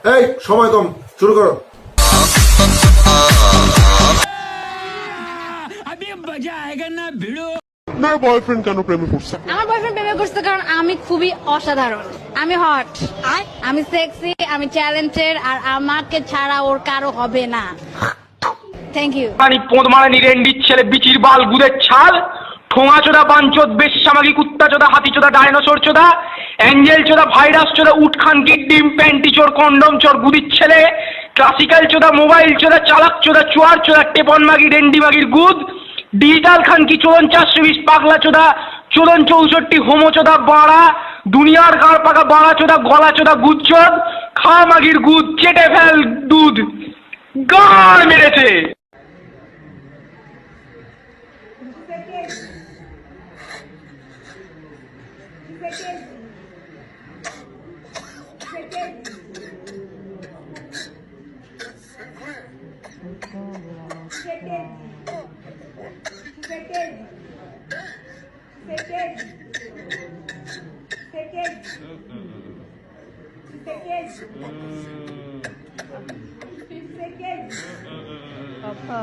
এই সময় কম, শুরু করো। আপনার বয়ফ্রেন্ড কেন প্রেমে পড়ছে? আমার বয়ফ্রেন্ড প্রেমে করছে কারণ আমি খুবই অসাধারণ, আমি হট, আমি সেক্সি, আমি ট্যালেন্টেড, আর আমাকে ছাড়া ওর কারো হবে না। Thank you. পোঁদ মারানি রেন্ডির ছেলে, বিচির বাল, গুদের ছাল, ঠোঙা চোদা, বাঞ্চোদ, বেশ্যামাগি, কুত্তা চোদা, হাতি চোদা, ডাইনোসর চোদা, অ্যাঞ্জেল চোদা, ভাইরাস চোদা, উটখান কিট, ডিম প্যান্টি চোর, কন্ডম চোর, গুদির ছেলে, ক্লাসিক্যাল চোদা, মোবাইল চোদা, চালাক চোদা, চোয়ার চোদা, টেপন মাগি, রেন্ডি মাগির গুদ, ডিজিটাল খান কি, চোদন 420, পাগলা চোদা, চোদন 64, হোমো চোদা, বাড়া, দুনিয়ার গাড় পাকা বাড়া চোদা, গলা চোদা, গুচ্ছদ, খাওয়া মাগির গুদ, চেটে ফেল দুধ, গাড় মেরেছে। Papa.